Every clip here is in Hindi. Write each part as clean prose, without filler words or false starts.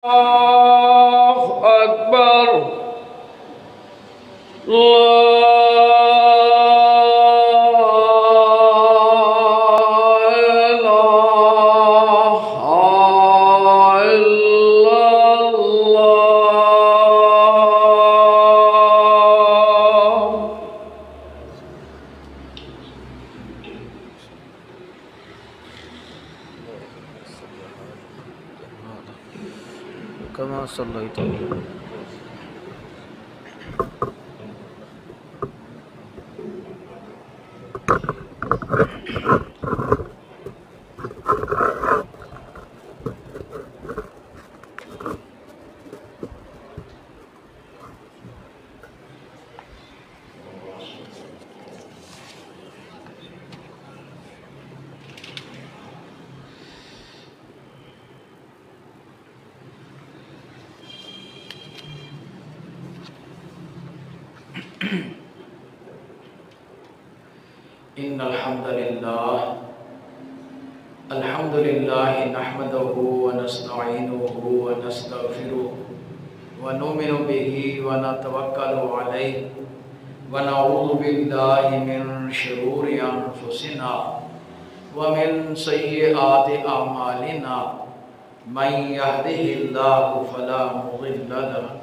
Allahu Akbar. कमा सल्लैत इन्नल हम्दुलिल्लाह नहमदुहु व नस्तईनुहु व नस्तगफिरुहु व नुमिनु बिही व नतवक्कलु अलैहि व नऊज़ु बिल्लाहि मिन शुरूरि अनफुसिना व मिन सय्यिआति अअमालिना मन यहदिहिल्लाहु फला मुज़िल्ल लहु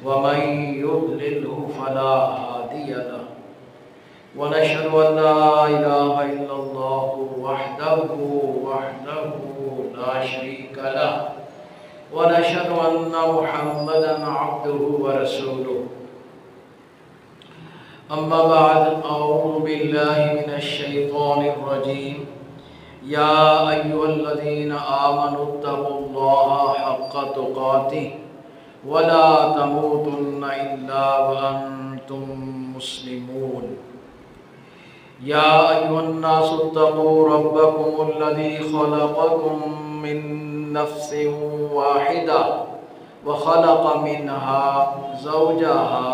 व मन युद्लिल्हु फला हादिय लहु वनशहदु अल्ला इलाहा इल्लल्लाहु वहदहु ला शरीका लहु वनशहदु अन्ना मुहम्मदन अब्दुहु व रसूलुहु अम्मा बाद अऊज़ु बिल्लाहि मिनश शैतानिर रजीम या अय्युहल्लज़ीना आमनुत्तक़ुल्लाहा हक़्क़ तुक़ातिह व ला तमूतुन्ना इल्ला व अंतुम मुस्लिमून या अय्युहन्नासुत्तक़ू रब्बकुमुल्लज़ी ख़लक़कुम मिन नफ़्सिन वाहिदा व ख़लक़ मिन्हा ज़ौजहा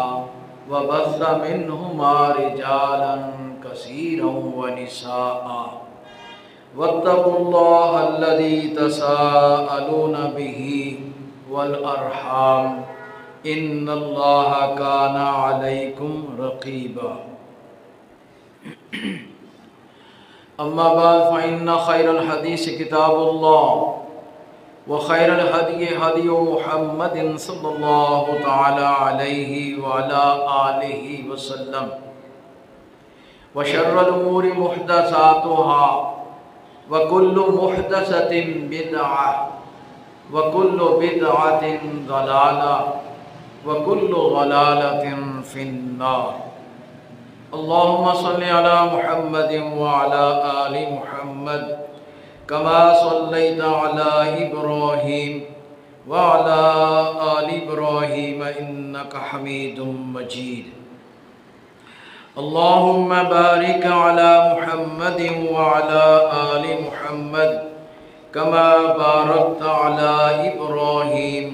व बस्स मिन्हुमा रिजालन कसीरन व निसाअ वत्तक़ुल्लाह अल्लज़ी तसाअलूना बिही वल अरहाम इन्नल्लाहा काना अलैकुम रक़ीबा। अम्मा बाद फ़इन्न खैरल हदीस किताबुल्लाह व खैरल हदी हदी मुहम्मदिन सल्लल्लाहु तआला अलैहि व अला आलिहि वसल्लम व शर्रल उमूरि मुहदसातुहा व कुल्लु मुहदसतिन बिदअह व कुल्लु बिदअतिन ज़लाला व कुल्लु ज़लालतिन फिन्नार। अल्लाहुम्मा सल्लि अला मुहम्मदिन व अला आलि मुहम्मद कमा सल्लैता अला इब्राहीम व अला आलि इब्राहीम इन्नका हमीदुम मजीद। अल्लाहुम्मा बारिक अला मुहम्मदिन व अला आलि मुहम्मद कमा बारकता अला इब्राहीम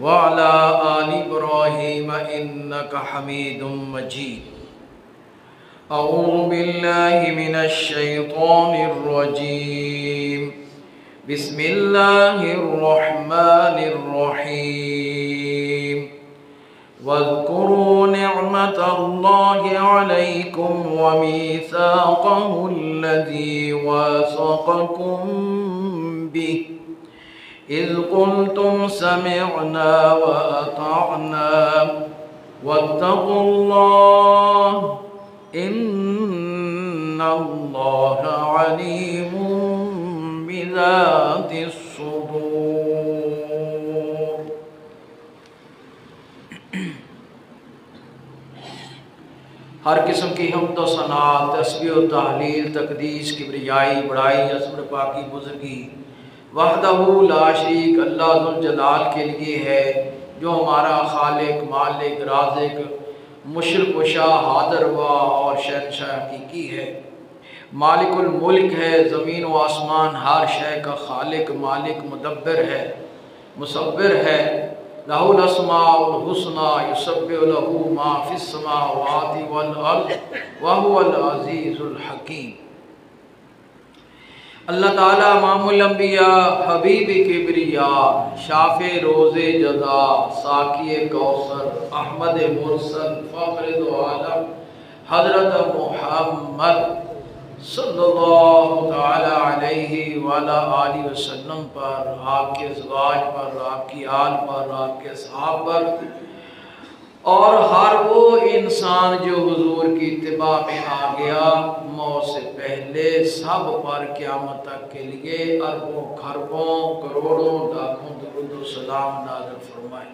व अला आलि इब्राहीम इन्नका हमीदुम मजीद। अऊज़ु बिल्लाहि मिनश शैतानिर रजीम बिस्मिल्लाहिर रहमानिर रहीम वज़्कुरू निअमतल्लाहि अलैकुम व मीसाक़हु अल्लज़ी वासक़कुम बिहि इज़ क़ुल्तुम समिअना व अतअना वत्तक़ुल्लाह इन्नल्लाहा अलीमुम बिज़ातिस सुदूर। हर किस्म की हम्द व सना, तस्बीह व तहलील, तकदीस, किब्रियाई, बड़ाई, असमत, पाकी, बुज़ुर्गी वहदहु ला शरीक अल्लाह जुल जलाल के लिए है, जो हमारा खालिक, मालिक, राज़िक, मुशरिक कुशा, हादर व और शहंशाह हकीकी है। मालिकुल मुल्क है, ज़मीन व आसमान हर शय का खालिक, मालिक, मुदब्बिर है, मुसव्विर है। लहुल अस्माउल हुस्ना युसब्बिहु लहू मा फिस समावाति वल अर्ज़ व हुवल अज़ीज़ुल हकीम। अल्लाह ताला मामुल अंबिया हबीब किबरिया शाफे रोज़े जज़ा साकी कौसर अहमद मुरसल फ़ख्र दो आलम हज़रत मुहम्मद सल्लल्लाहु ताला अलैहि वला आलिहि वसल्लम पर, आपके अज़वाज पर, आपकी आल पर, आपके सहाब पर और हर वो इंसान जो हुजूर की इत्तिबा में आ गया, मौत से पहले सब पर क़यामत तक के लिए अरबों खरबों करोड़ों लाखों दुरूद व सलाम नाज़िल फरमाए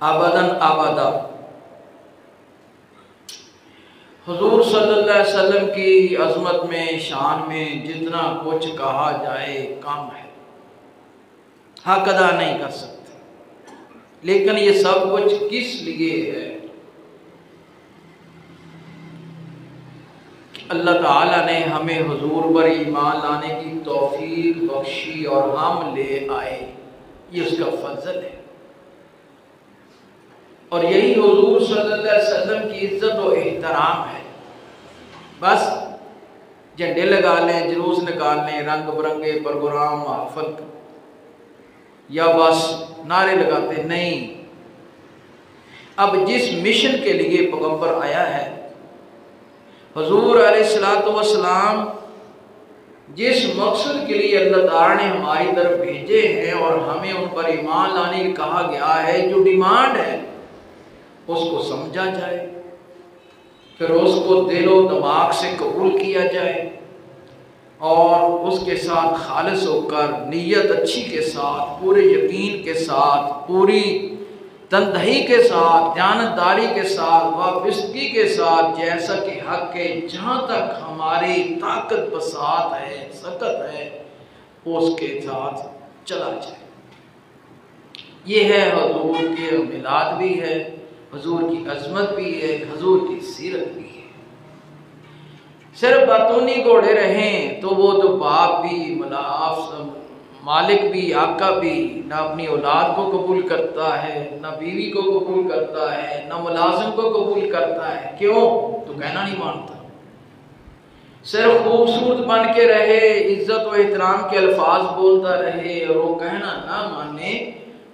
अबदन अबदा। हुजूर सल्लल्लाहु अलैहि वसल्लम की अज़मत में, शान में जितना कुछ कहा जाए कम है, हक अदा नहीं कर सकते। लेकिन ये सब कुछ किस लिए है? अल्लाह ताला ने हमें हुजूर पर ईमान लाने की तौफीक बख्शी और हम ले आए, ये उसका फजल है। और यही हुजूर सल्लल्लाहु अलैहि वसल्लम की इज्जत और एहतराम है। बस झंडे लगा लें, जुलूस निकाल लें, रंग बिरंगे प्रोग्राम महफिल, या बस नारे लगाते नहीं। अब जिस मिशन के लिए पैगंबर आया है, हुजूर अलैहिस्सलातु वस्सलाम जिस मकसद के लिए अल्लाह ताला ने हमारी तरफ भेजे हैं और हमें उन पर ईमान लाने के कहा गया है, जो डिमांड है उसको समझा जाए, फिर उसको दिलो दिमाग से कबूल किया जाए और उसके साथ खालिस होकर, नीयत अच्छी के साथ, पूरे यकीन के साथ, पूरी तनदही के साथ, जानदारी के साथ, वाबस्तगी के साथ, जैसा कि हक के जहाँ तक हमारी ताकत बसात है, सकत है, उसके साथ चला जाए। ये है हुजूर के मिलाद भी है, हुजूर की अजमत भी है, हुजूर की सीरत भी है। सिर्फ बातूनी घोड़े रहें तो वो तो बाप भी, मालिक भी, आका भी ना अपनी औलाद को कबूल करता है, ना बीवी को कबूल करता है, ना मुलाजिम को कबूल करता है। क्यों? तो कहना नहीं मानता। सिर्फ खूबसूरत बन के रहे, इज्जत व एहतराम के अल्फाज बोलता रहे और वो कहना ना माने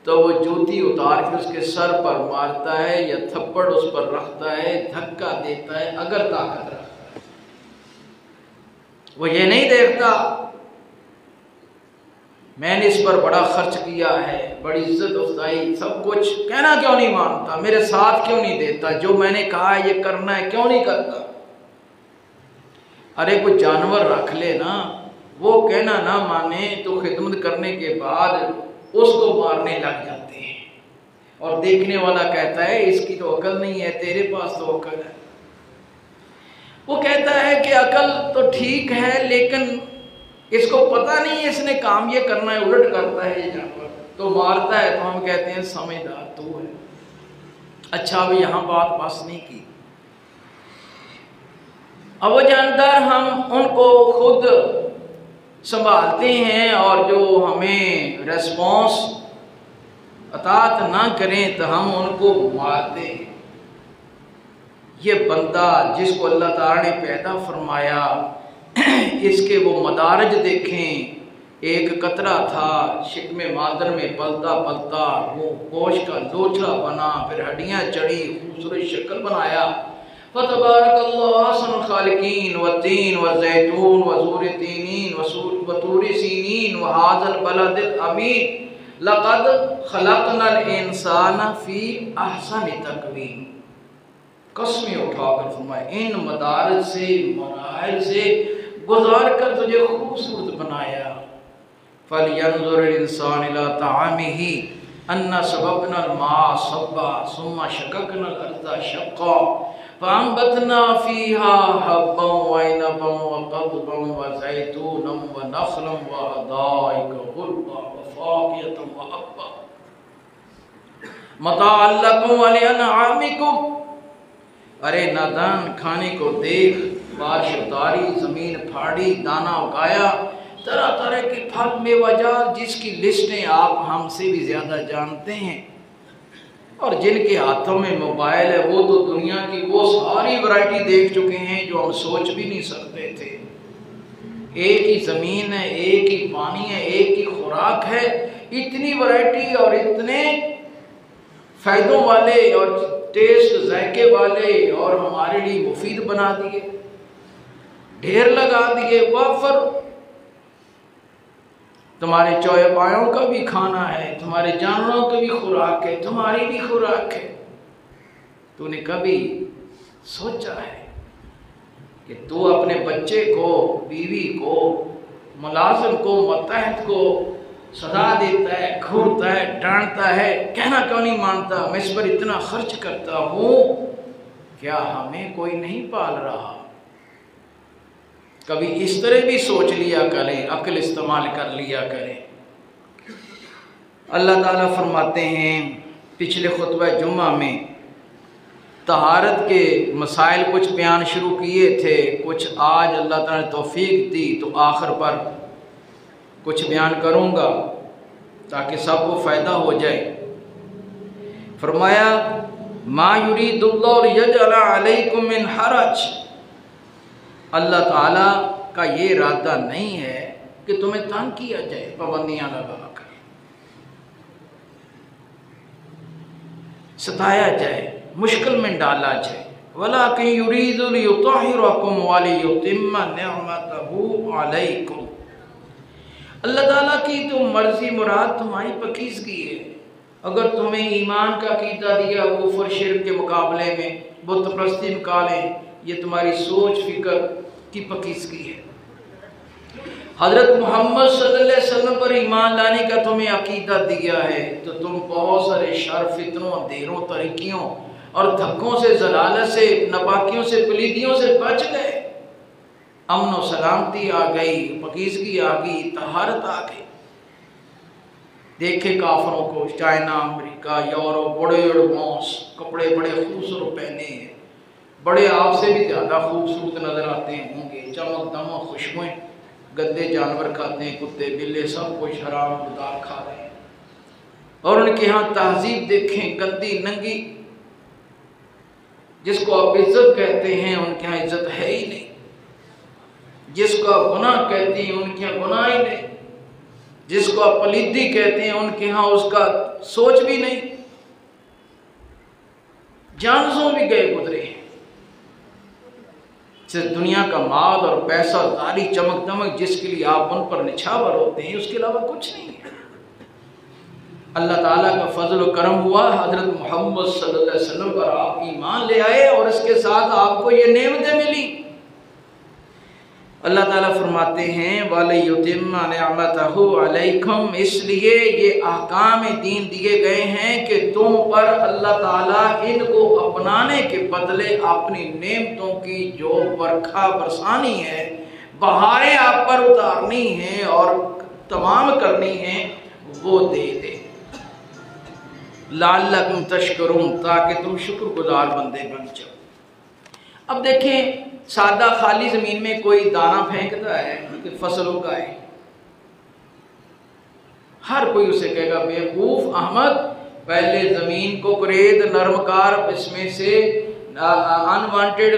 तो वो जूती उतार के उसके सर पर मारता है या थप्पड़ उस पर रखता है, धक्का देता है, अगर ताकत रखता है। वो ये नहीं देखता मैंने इस पर बड़ा खर्च किया है, बड़ी इज्जत अफजाई, सब कुछ, कहना क्यों नहीं मानता, मेरे साथ क्यों नहीं देता, जो मैंने कहा है ये करना है क्यों नहीं करता। अरे कोई जानवर रख ले ना, वो कहना ना माने तो खिदमत करने के बाद उसको मारने लग जाते हैं और देखने वाला कहता है इसकी तो अकल नहीं है, तेरे पास तो अकल है। वो कहता है कि अकल तो ठीक है लेकिन इसको पता नहीं है इसने काम ये करना है, उलट करता है ये जानवर, तो मारता है। तो हम कहते हैं समझदार तू है। अच्छा, अब यहाँ बात पास नहीं की। अब वो जानदार हम उनको खुद संभालते हैं और जो हमें रेस्पॉन्स अतात ना करें तो हम उनको मारते हैं। ये बंदा जिसको अल्लाह ताला ने पैदा फरमाया, इसके वो मदारज देखें। एक कतरा था, शिकमे मादर में पलता पलता वो गोश्त का लोचा बना, फिर हड्डियाँ चढ़ी, खूबसूरत शक्ल बनाया। फतबारकल्लाहु अहसनुल खालिकीन व तीन व ज़ैतून व ज़ूर तीनीन व तूर सीनीन व हाज़ल बलदिल अमीन लक़द खलक़नल इंसाना फ़ी अहसनि तक़वीम। कसमें उठाकर फरमाया, इन मदारज से, मराहिल से गुजार कर तुझे खूबसूरत बनाया। फलयंजुरिल इंसान इला ताअमिही अन्ना सबबनल माअ सब्बा सुम्मा शक़क़नल अर्ज़ शक़्क़ा फ़अंबतना फ़ीहा हब्बन व इनबन व क़द्बन व ज़ैतूनन व नख़लन व हदाइक़ ग़ुल्बा व फ़ाकिहतन व अब्बा मताअन लकुम व लिअनआमिकुम। अरे नादान, खाने को देख, बारिश उतारी, जमीन फाड़ी, दाना उगाया, तरह तरह के फल मेवाजात जिसकी लिस्टें आप हमसे भी ज्यादा जानते हैं। और जिनके हाथों में मोबाइल है वो तो दुनिया की वो सारी वैरायटी देख चुके हैं जो हम सोच भी नहीं सकते थे। एक ही ज़मीन है, एक ही पानी है, एक ही खुराक है, इतनी वैरायटी और इतने फ़ायदों वाले और टेस्ट जायके वाले और हमारे लिए मुफीद बना दिए, ढेर लगा दिए, वाफर। तुम्हारे चौपायों का भी खाना है, तुम्हारे जानवरों की भी खुराक है, तुम्हारी भी खुराक है। तूने कभी सोचा है कि तू अपने बच्चे को, बीवी को, मुलाजिम को, मतहत को सदा देता है, घूरता है, डांटता है, कहना क्यों नहीं मानता, मैं इस पर इतना खर्च करता हूँ, क्या हमें कोई नहीं पाल रहा? कभी इस तरह भी सोच लिया करें, अक्ल इस्तेमाल कर लिया करें। अल्लाह ताला फरमाते हैं, पिछले खुतबा जुम्मा में तहारत के मसाइल कुछ बयान शुरू किए थे, कुछ आज अल्लाह ताला ने तौफीक दी तो आखिर पर कुछ बयान करूँगा ताकि सबको फ़ायदा हो जाए। फरमाया, मा युरीदुल्लाहु लियजअला अलैकुम मिन हरज, अल्लाह ताला का ये इरादा नहीं है कि तुम्हें तंग किया जाए, पाबंदियाँ लगाकर सताया जाए, मुश्किल में डाला जाए। वलाकिन युरीदु लियुत्तहिरकुम व लियुतिम्मा निअमतहु अलैकुम, अल्लाह ताला की तो मर्जी मुराद तुम्हारी पाकीज़गी है। अगर तुम्हें ईमान का अकीदा दिया कुफ्र शिर्क के मुकाबले में बुत परस्ती निकालें, ये तुम्हारी सोच फिक्र की पाकीज़गी है। हज़रत मोहम्मद सल्लल्लाहु अलैहि वसल्लम पर ईमान लाने का तुम्हें अकीदा दिया है तो तुम बहुत सारे शर, फितनों, अंधेरों, तरीकियों और धक्कों से, जलालत से, नापाकियों से, पलीदियों से बच गए। अमन और सलामती आ गई, पाकीज़गी आ गई, तहारत आ गई। देखे काफरों को, चाइना, अमेरिका, यूरोप, बड़े एडवांस कपड़े, बड़े खूबसूरत पहने हैं, बड़े आपसे भी ज़्यादा खूबसूरत नज़र आते होंगे, चमक दमक खुशबुएं, गंदे जानवर खाते हैं, कुत्ते बिल्ले सब कुछ हराम मुर्दार खा रहे हैं। और उनके यहाँ तहजीब देखें, गंदी नंगी, जिसको आप इज्जत कहते हैं उनके यहाँ इज्जत है ही नहीं, जिसको आप गुनाह कहते हैं उनके यहाँ गुनाह ही नहीं, जिसको आप पलीदी कहते हैं उनके यहाँ उसका सोच भी नहीं। जानसों भी गए गुजरे हैं, सिर्फ दुनिया का माल और पैसा, सारी चमक दमक जिसके लिए आप उन पर निछावर होते हैं, उसके अलावा कुछ नहीं है। अल्लाह ताला का फजल और करम हुआ, हजरत मोहम्मद सल्लल्लाहु अलैहि वसल्लम पर आप ईमान ले आए और इसके साथ आपको ये नेमतें मिली। अल्लाह ताला फरमाते हैं, वलियुतिम्मा निअमतहु अलैकुम, इसलिए ये अहकाम दीन दिए गए हैं कि तुम पर अल्लाह ताला इनको अपनाने के बदले अपनी नेमतों की जो बरखा बरसानी है, बहारें आप पर उतारनी है और तमाम करनी है, वो दे दे। लअल्लकुम तशकुरून, ताकि तुम शुक्रगुजार बंदे बन जाओ। अब देखें, सादा खाली जमीन में कोई दाना फेंकता है कि फसल उगाए, हर कोई उसे कहेगा बेवकूफ अहमद, पहले जमीन को कुरेद, नरमकार, इसमें से अनवांटेड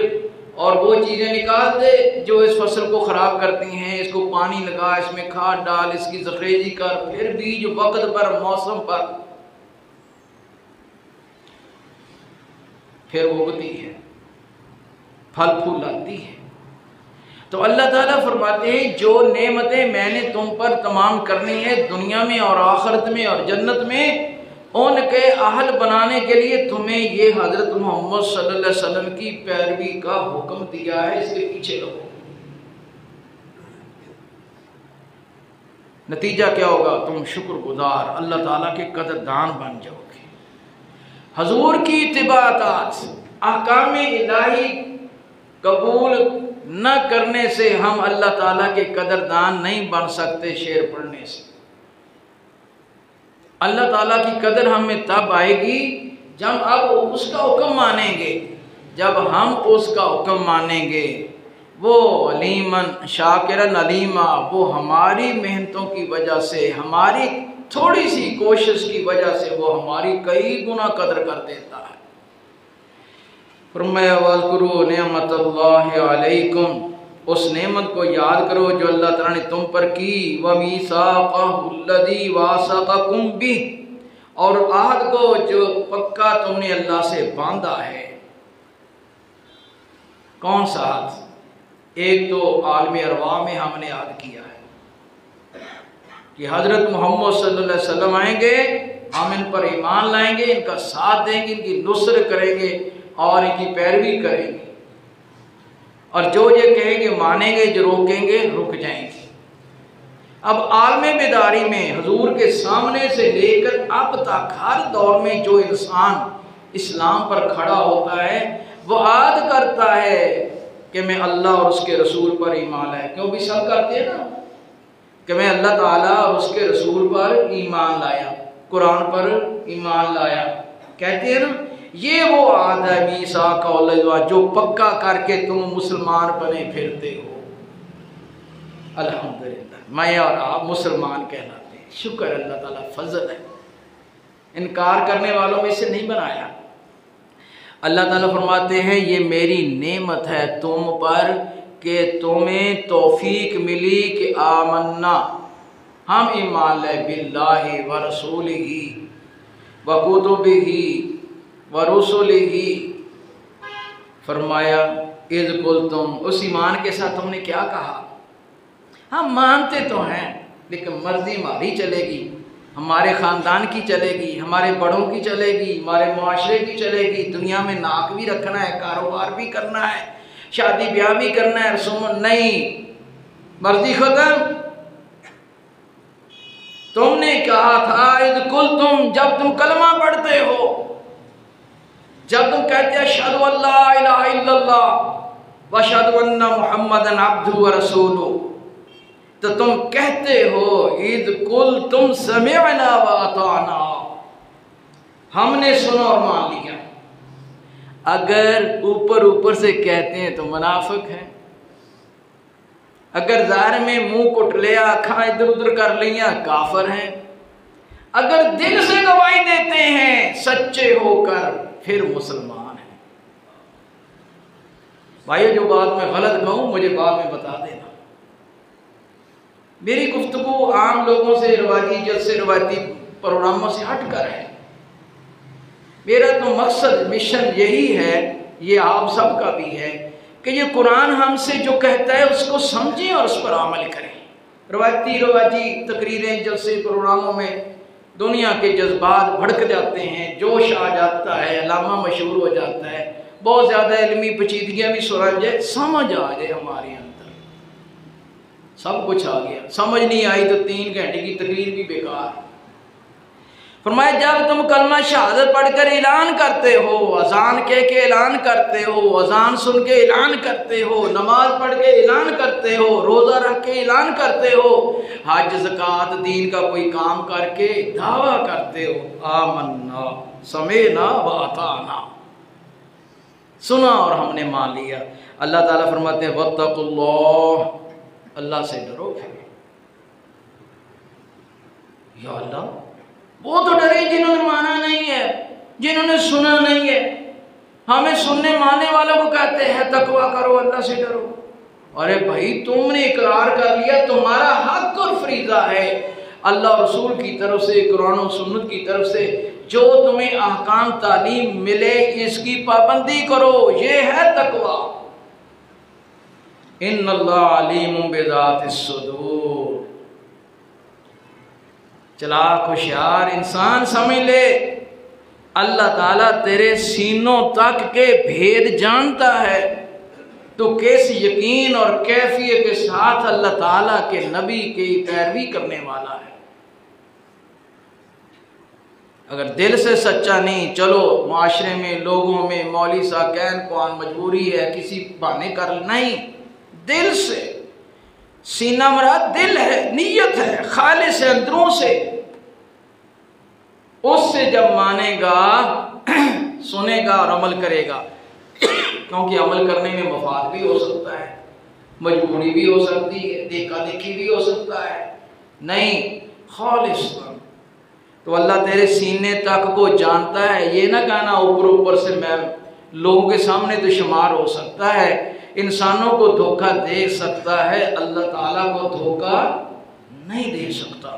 और वो चीजें निकाल दे जो इस फसल को खराब करती हैं, इसको पानी लगा, इसमें खाद डाल, इसकी जखरेजी कर, फिर बीज वक्त पर, मौसम पर फिर उगती है, फल फूल आती है। तो अल्लाह ताला फरमाते हैं, जो नेमतें मैंने तुम पर तमाम करनी है दुनिया में और आखिरत में और जन्नत में, उनके अहल बनाने के लिए तुम्हें ये हजरत मोहम्मद सल्लल्लाहु अलैहि वसल्लम की पैरवी का हुक्म दिया है, इसके पीछे रहो। नतीजा क्या होगा? तुम शुक्रगुजार, अल्लाह ताला के कदरदान बन जाओगे। हजूर की इत्तिबाअत, अहकाम इलाही कबूल न करने से हम अल्लाह ताला के कदरदान नहीं बन सकते। शेर पढ़ने से अल्लाह ताला की कदर हमें तब आएगी जब अब उसका हुक्म मानेंगे, जब हम उसका हुक्म मानेंगे। वो अलीमन शाकिरन अलीमा, वो हमारी मेहनतों की वजह से, हमारी थोड़ी सी कोशिश की वजह से वो हमारी कई गुना कदर कर देता है। फरमाया वज़कुरू निअमतल्लाहि अलैकुम, उस नेमत को याद करो जो अल्लाह ताला ने तुम पर की। व मीसाक़हुल्लज़ी वासक़कुम बिह, और आहद को जो पक्का तुमने अल्लाह से बांधा है। कौन सा आहद? एक तो आलम अरवाह में हमने याद किया है कि हजरत मोहम्मद सल्लल्लाहु अलैहि वसल्लम आएंगे, हम इन पर ईमान लाएंगे, इनका साथ देंगे, इनकी नुसरत करेंगे और इनकी पैरवी करेंगे, और जो ये कहेंगे मानेंगे, जो रोकेंगे रुक जाएंगे। अब आलम बेदारी में हुजूर के सामने से लेकर अब तक हर दौर में जो इंसान इस्लाम पर खड़ा होता है वो याद करता है कि मैं अल्लाह और उसके रसूल पर ईमान लाया। क्यों भी सब करते हैं ना कि मैं अल्लाह ताला और उसके रसूल पर ईमान लाया, कुरान पर ईमान लाया, कहते हैं ना। ये वो आदमी मीसाक़हुल्लज़ी जो पक्का करके तुम मुसलमान बने फिरते हो। अल्हम्दुलिल्लाह, मैं और आप मुसलमान कहलाते हैं। शुक्र अल्लाह ताला, फजल है, इनकार करने वालों में से नहीं बनाया। अल्लाह ताला फरमाते हैं ये मेरी नेमत है तुम पर कि तुम्हें तौफीक मिली कि आमन्ना, हम ईमान लाए, बिल्लाहि व रसूलिही व कुतुबिही व रुसुलिही। फरमाया इज़ कुल्तुम, उस ईमान के साथ तुमने क्या कहा? हम मानते तो हैं लेकिन मर्जी हमारी चलेगी, हमारे ख़ानदान की चलेगी, हमारे बड़ों की चलेगी, हमारे मुआशरे की चलेगी, दुनिया में नाक भी रखना है, कारोबार भी करना है, शादी ब्याह भी करना है, रसूम नहीं, मर्जी खत्म। तुमने कहा था इज़ कुल्तुम, जब तुम कलमा पढ़ते हो, जब तुम कहते हैं अशहदु अल्ला इलाहा इल्लल्लाह व अशहदु अन्ना मुहम्मदन अब्दुहु व रसूलुहु, तो तुम कहते हो इज़ कुल्तुम समिअना व अताना, हमने सुना और मान लिया। अगर ऊपर ऊपर से कहते हैं तो मुनाफिक हैं, अगर ज़ाहिर में मुंह कुट लिया, आँखें इधर उधर कर लिया, काफिर हैं। अगर दिल से गवाही देते हैं सच्चे होकर फिर मुसलमान है। भाई जो बात मैं गलत कहूं मुझे बाद में बता देना। मेरी गुफ्तगू आम लोगों से, रिवाजी जलसे, रिवायती प्रोग्रामों से हट कर है। मेरा तो मकसद, मिशन यही है, ये आप सबका भी है कि ये कुरान हमसे जो कहता है उसको समझें और उस पर अमल करें। रिवायती रिवाजी तकरीरें, जलसे, प्रोग्रामों में दुनिया के जज्बात भड़क जाते हैं, जोश आ जाता है, अलामा मशहूर हो जाता है, बहुत ज़्यादा इल्मी पेचीदगियाँ भी सुलझ जाए, समझ आ जाए हमारे अंदर, सब कुछ आ गया। समझ नहीं आई तो 3 घंटे की तकरीर भी बेकार। फरमाया जब तुम कलमा शहादत पढ़कर ऐलान करते हो, अजान कह के ऐलान करते हो, अजान सुन के ऐलान करते हो, नमाज पढ़ के ऐलान करते हो, रोज़ा रख के ऐलान करते हो, हज ज़कात दीन का कोई काम करके दावा करते हो, आमन्ना समेना व अताना, सुना और हमने मान लिया। अल्लाह ताला फरमाते हैं वत्तकुल्लाह, अल्लाह से डरो। फिर या अल्लाह, वो तो डरे जिन्होंने माना नहीं है, जिन्होंने सुना नहीं है। हमें सुनने मानने वालों को कहते हैं तकवा करो, अल्लाह से डरो। अरे भाई तुमने इकरार कर लिया, तुम्हारा हक और फरीज़ा है अल्लाह और रसूल की तरफ से, कुरान और सुन्नत की तरफ से जो तुम्हें अहकाम तालीम मिले इसकी पाबंदी करो, ये है तकवा। इन्नल्लाह अलीमुम बिज़ातिस सुदूर। चलाक होशियार इंसान समझ ले, अल्लाह ताला तेरे सीनों तक के भेद जानता है। तो किस यकीन और कैफियत के साथ अल्लाह ताला के नबी की पैरवी करने वाला है। अगर दिल से सच्चा नहीं, चलो माशरे में, लोगों में मौली साहब कहन कौन मजबूरी है, किसी बहाने कर, नहीं, दिल से, सीना मरा दिल है, नीयत है, खालिस है अंदरों से, उससे जब मानेगा, सुनेगा और अमल करेगा, क्योंकि अमल करने में मफाद भी हो सकता है, मजबूरी भी हो सकती है, देखा देखी भी हो सकता है, नहीं खालिस तो अल्लाह तेरे सीने तक को जानता है। ये ना कहना ऊपर ऊपर से मैं लोगों के सामने तो शुमार हो सकता है, इंसानों को धोखा दे सकता है, अल्लाह ताला को धोखा नहीं दे सकता।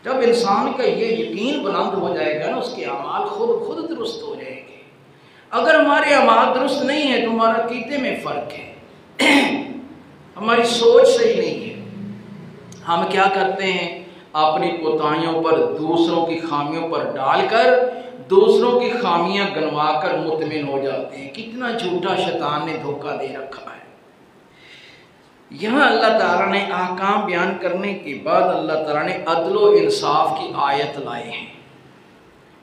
जब इंसान का ये यकीन बुलंद हो जाएगा ना, उसके अमाल खुद दुरुस्त हो जाएंगे। अगर हमारे अमाल दुरुस्त नहीं है तो हमारा अकीदे में फ़र्क है, हमारी सोच सही नहीं है। हम क्या करते हैं, अपनी कोताहियों पर, दूसरों की खामियों पर डालकर दूसरों की खामियां गनवाकर मुतमिन हो जाते हैं। कितना झूठा शैतान ने धोखा दे रखा है। यहाँ अल्लाह ताला ने ahकाम बयान करने के बाद अल्लाह ताला ने अदल व इंसाफ की आयत लाए हैं।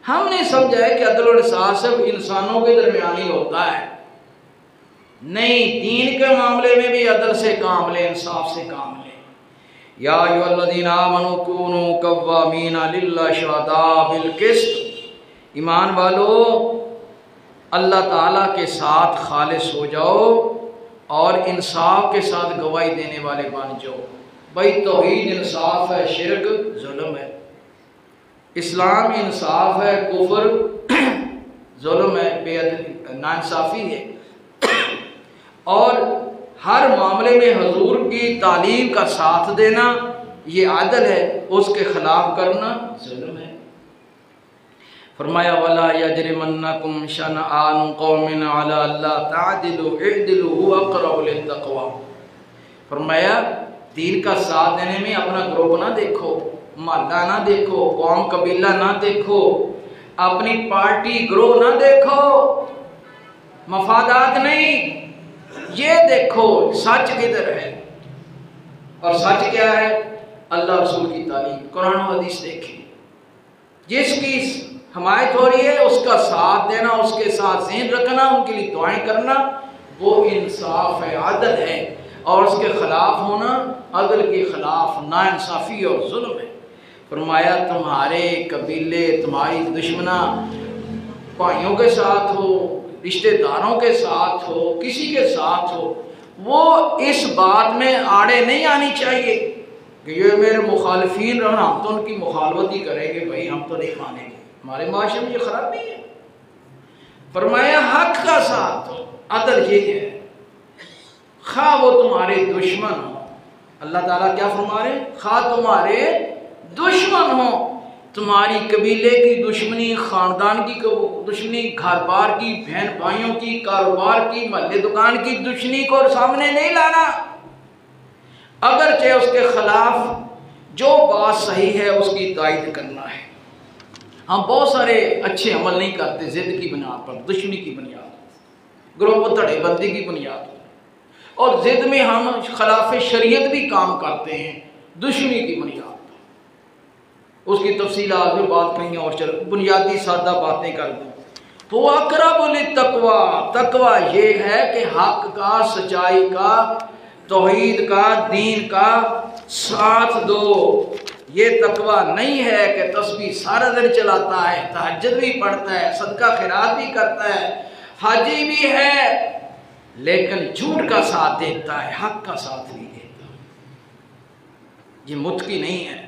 हमने समझा है कि अदल और इंसाफ सिर्फ इंसानों के दरमियान ही होता है, नहीं, दीन के मामले में भी अदल से काम ले, इंसाफ से काम ले। या अय्युहल्लज़ीना आमनू कूनू कव्वामीना लिल्लाहि शुहदा बिल क़िस्त, ईमान वालो अल्लाह ताला के साथ खालिस हो जाओ और इंसाफ के साथ गवाही देने वाले बन जाओ। भाई तौहीद इंसाफ है, शिरक जुल्म है। इस्लाम इंसाफ है, कुफ्र जुल्म है, बेअदली नाइंसाफी है। और हर मामले में हुजूर की तालीम का साथ देना ये आदल है, उसके खिलाफ करना जुल्म है। फरमाया वला यजरिमन्नकुम शनआन कौमिन अला अल्ला तादिलु इदिलु हुवा अक़रबु लित्तक़वा। फरमाया दीन का साथ देने में अपना ग्रुप ना देखो, मोहल्ला ना देखो, कौम कबीला ना देखो, अपनी पार्टी ग्रोह ना देखो, मफादात नहीं, ये देखो सच किधर है। और सच क्या है? अल्लाह रसूल की तालीम, कुरान और हदीस देखें। जिसकी हमायत हो रही है उसका साथ देना, उसके साथ ज़हन रखना, उनके लिए दुआएं करना, वो इंसाफ है, आदल है। और उसके खिलाफ होना अदल के खिलाफ नाइंसाफ़ी और जुल्म है। फरमाया तुम्हारे कबीले, तुम्हारी दुश्मना भाइयों के साथ हो, रिश्तेदारों के साथ हो, किसी के साथ हो, वो इस बात में आड़े नहीं आनी चाहिए कि ये मेरे मुखालिफिन रहना, हम तो उनकी मुखालफत ही करेंगे, भाई हम तो नहीं मानेंगे, हमारे माशरे में ये खराब नहीं है। फरमाया हक का साथ हो, अदल ये है, खा वो तुम्हारे दुश्मन हो। अल्लाह ताला क्या फरमा रहे? खा तुम्हारे दुश्मन हो, तुम्हारी कबीले की दुश्मनी, खानदान की दुश्मनी, घर बार की, बहन भाइयों की, कारोबार की, महल्ले दुकान की दुश्मनी को सामने नहीं लाना। अगर चाहे उसके खिलाफ जो बात सही है उसकी तायद करना है। हम बहुत सारे अच्छे अमल नहीं करते जिद की बुनियाद पर, दुश्मनी की बुनियाद, ग्रोह धड़ेबंदी की बुनियाद पर, और जिद में हम खिलाफ शरीयत भी काम करते हैं दुश्मनी की बुनियाद पर। उसकी तफसीलात में बात करेंगे और चलो बुनियादी सादा बातें कर दूँ तो अक़रबु लित्तक़वा, तकवा ये है कि हक का, सच्चाई का, तौहीद का, दीन का साथ दो। ये तकवा नहीं है कि तस्बीह सारा दिन चलाता है, तहज्जुद भी पढ़ता है, सदका खैरात भी करता है, हाजी भी है, लेकिन झूठ का साथ देता है, हक का साथ नहीं देता। ये मुत्की नहीं है।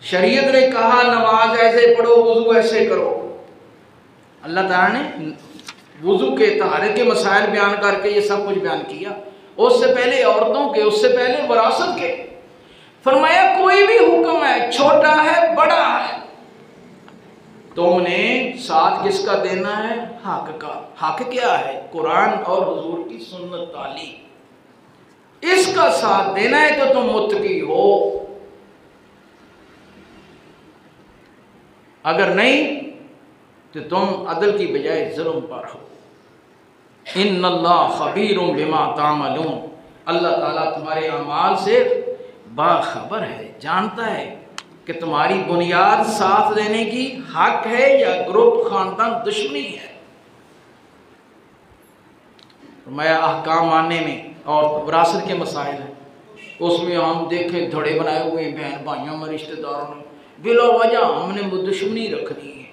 शरीयत ने कहा नमाज ऐसे पढ़ो, वुजू ऐसे करो। अल्लाह ताला ने वुजू के, तहारत के मसाइल बयान करके ये सब कुछ बयान किया। उससे पहले औरतों के, उससे पहले वरासत के। फरमाया कोई भी हुक्म है, छोटा है बड़ा है, तुमने साथ किसका देना है? हक का। हक क्या है? कुरान और हुजूर की सुन्नत तालीम, इसका साथ देना है तो तुम मुत्तकी हो। अगर नहीं तो तुम अदल की बजाय जुल्म पर हो। इन्नल्लाह खबीरुम बिमा तामलून, अल्लाह ताला तुम्हारे अमाल से बाखबर है, जानता है कि तुम्हारी बुनियाद साथ देने की हक है या ग्रुप, खानदान, दुश्मनी है। मैं अहकाम मानने में और विरासत के मसाइल हैं, उसमें हम देखें धड़े बनाए हुए हैं बहन भाइयों में, रिश्तेदारों में, बिला वजह हमने दुश्मनी रखनी है,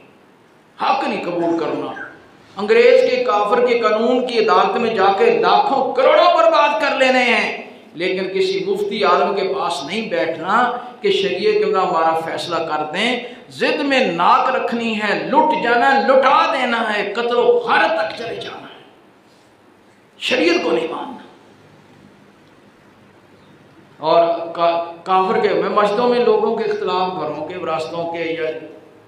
हक नहीं कबूल करना। अंग्रेज के काफिर के कानून की अदालत में जाके लाखों करोड़ों बर्बाद कर लेने हैं, लेकिन किसी मुफ्ती आलम के पास नहीं बैठना कि शरीयत के अंदर हमारा फैसला कर दें। जिद में नाक रखनी है, लुट जाना, लुटा देना है, कत्ल हर तक चले जाना है, शरीयत को नहीं मानना। और काफिर के मैं मस्जिदों में लोगों के इख्तिलाफ, घरों के, विरासतों के या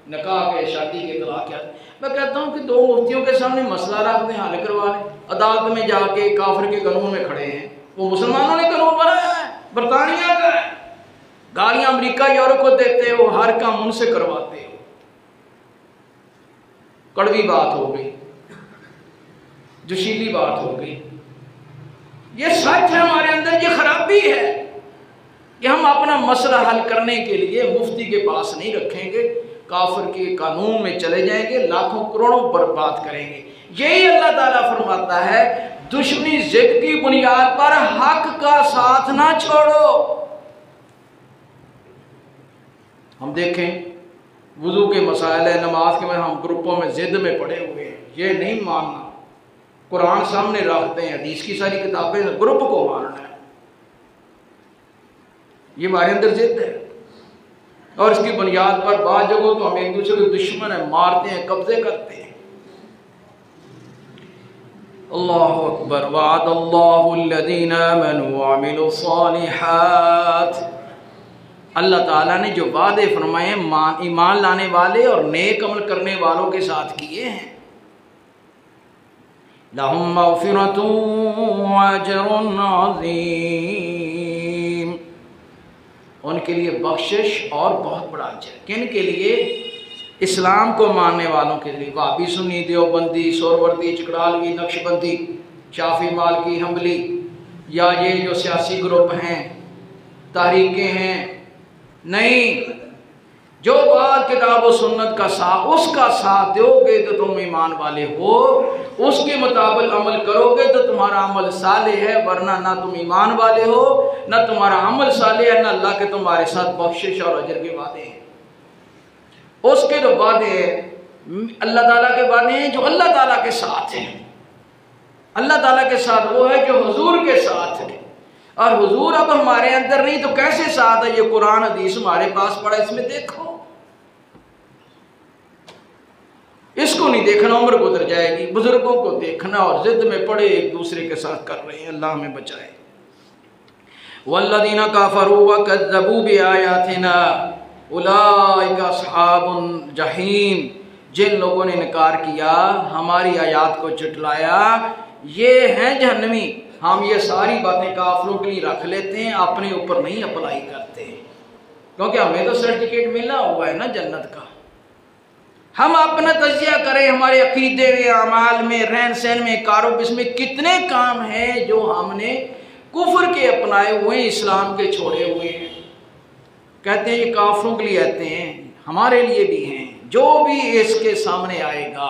निकाह के, शादी के तलाक के, मैं कहता हूँ कि दो मुफ्तियों के सामने मसला रख दें, हल करवा लें। अदालत में जाके काफिर के कानून में खड़े हैं, वो मुसलमानों ने कानून बनाया है, बरतानिया का है। गालियां अमेरिका यूरोप को देते हो, हर काम उनसे करवाते हो। कड़वी बात हो गई, जोशीली बात हो गई। ये सच है, हमारे अंदर ये खराबी है कि हम अपना मसला हल करने के लिए मुफ्ती के पास नहीं रखेंगे, काफिर के कानून में चले जाएंगे, लाखों करोड़ों बर्बाद करेंगे। यही अल्लाह ताला फरमाता है, दुश्मनी जिद की बुनियाद पर हक का साथ ना छोड़ो। हम देखें वुजू के मसाइल है, नमाज के में हम ग्रुपों में जिद में पड़े हुए हैं, ये नहीं मानना। कुरान सामने रखते हैं, हदीस की सारी किताबें, ग्रुप को मानना है, ये हमारे अंदर जिद है। और इसकी बुनियाद पर बाद जगहों तो हम एक दूसरे के दुश्मन है, मारते हैं, कब्जे करते हैं। अल्लाहु अकबर। वअदल्लाहुल्लज़ीना आमनू वअमिलुस्सालिहात। अल्लाह ताला ने जो वादे फरमाए ईमान लाने वाले और नेक अमल करने वालों के साथ किए हैं, लहुम मग़फ़िरतुन व अजरुन अज़ीम, उनके लिए बख्शिश और बहुत बड़ा अजर। किन के लिए? इस्लाम को मानने वालों के लिए। वाबी, सुन्नी, देवबंदी, सोरवर्दी, चिकड़ालवी, नक्शबंदी, शाफी, मालकी, हम्बली, या ये जो सियासी ग्रुप हैं, तारीखें हैं, नहीं, जो बात किताब और सुन्नत का साथ, उसका साथ दोगे तो तुम ईमान वाले हो, उसके मुताबिक अमल करोगे तो तुम्हारा अमल साले है, वरना ना तुम ईमान वाले हो, ना तुम्हारा अमल साले है, ना अल्लाह के तुम्हारे साथ बख्शिश और अजर के वादे हैं। उसके जो वादे हैं अल्लाह ताला के वादे हैं जो अल्लाह ताला के साथ हैं। अल्लाह ताला के साथ वो है जो हुजूर के साथ है, और हुजूर अब हमारे अंदर नहीं तो कैसे साथ है? ये कुरान हदीस हमारे पास पड़ा, इसमें देखो। इसको नहीं देखना, उम्र गुजर जाएगी। बुजुर्गों को देखना और जिद में पड़े एक दूसरे के साथ कर रहे हैं, अल्लाह हमें बचाए। वल्लज़ीना कफ़रू व कज़्ज़बू बिआयातिना उलाइका अस्हाबुन जहीम, जिन लोगों ने इनकार किया, हमारी आयात को झुठलाया, ये हैं जहन्नमी। हम ये सारी बातें काफिरों के लिए रख लेते हैं, अपने ऊपर नहीं अप्लाई करते, क्योंकि हमें तो सर्टिफिकेट मिला हुआ है ना जन्नत का। हम अपना तज़किया करें, हमारे अकीदे में, अमाल में, रहन सहन में, कारोबार, इसमें कितने काम हैं जो हमने कुफ्र के अपनाए हुए, इस्लाम के छोड़े हुए हैं। कहते हैं ये काफिरों के लिए आते हैं, हमारे लिए भी हैं। जो भी इसके सामने आएगा,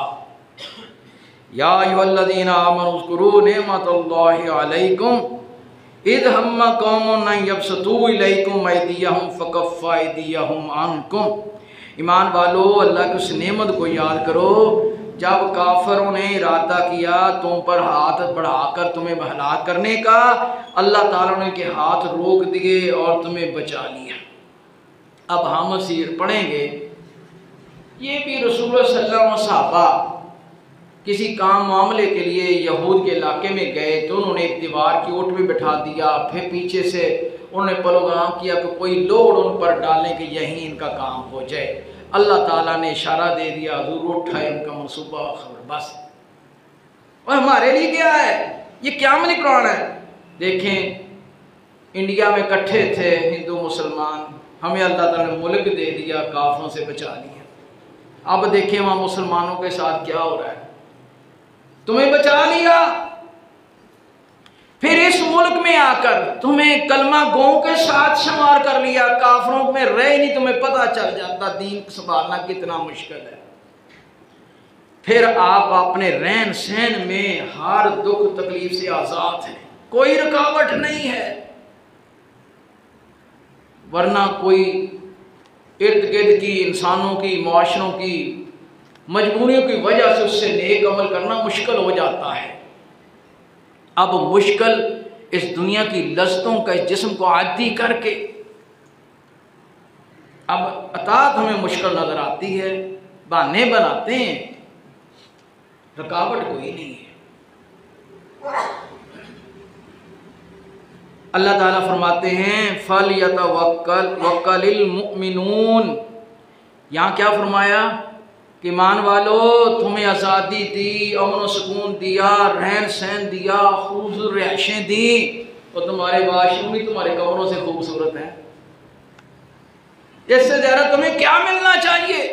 या अय्युहल्लज़ीना आमनू उज़्कुरू निअमतल्लाहि अलैकुम इज़ हम्मा कौमुन अन यबसतू इलैकुम अयदियहुम फकफ्फा अयदियहुम अन्कुम। ईमान वालो, अल्लाह की उस नेमत को याद करो जब काफिरों ने इरादा किया तुम पर हाथ बढ़ाकर तुम्हें हलाक करने का, अल्लाह ताला ने के हाथ रोक दिए और तुम्हें बचा लिया। अब हम सीर पढ़ेंगे, ये भी रसूल सल्लल्लाहु अलैहि वसल्लम सहाबा किसी काम मामले के लिए यहूद के इलाके में गए तो उन्होंने एक दीवार की ओट में बिठा दिया, फिर पीछे से उन्होंने प्रोग्राम किया कि कोई लोड उन पर डालने कि यहीं इनका काम हो जाए। अल्लाह ताला ने इशारा दे दिया, हुजूर उठाए उनका मनसूबा खबर बस। और हमारे लिए क्या है? ये क्या मनी कुरान है। देखें, इंडिया में इकट्ठे थे हिंदू मुसलमान, हमें अल्लाह ताला ने मुल्क दे दिया, काफिरों से बचा लिया। अब देखें वहाँ मुसलमानों के साथ क्या हो रहा है। तुम्हें बचा लिया, फिर इस मुल्क में आकर तुम्हें कलमा गो के साथ शुमार कर लिया, काफिरों में रह नहीं, तुम्हें पता चल जाता दीन संभालना कितना मुश्किल है। फिर आप अपने रहन सहन में हर दुख तकलीफ से आजाद हैं, कोई रुकावट नहीं है। वरना कोई इर्द गिर्द की इंसानों की, मुआशरों की मजबूरियों की वजह से उससे नेक अमल करना मुश्किल हो जाता है। अब मुश्किल इस दुनिया की लज्जतों का इस जिस्म को आदी करके अब अतात हमें मुश्किल नजर आती है, बहाने बनाते हैं, रुकावट कोई नहीं है। अल्लाह ताला फरमाते हैं फल यतवक्कलिल मुमिनून। यहाँ क्या फरमाया कि मान वालो तुम्हें आज़ादी दी, अमन व सुकून दिया, रहन सहन दिया, खूबसूरत रिहाइशें दी, और तुम्हारे वाशरूम भी तुम्हारे कमरों से खूबसूरत हैं। इससे ज़्यादा तुम्हें क्या मिलना चाहिए?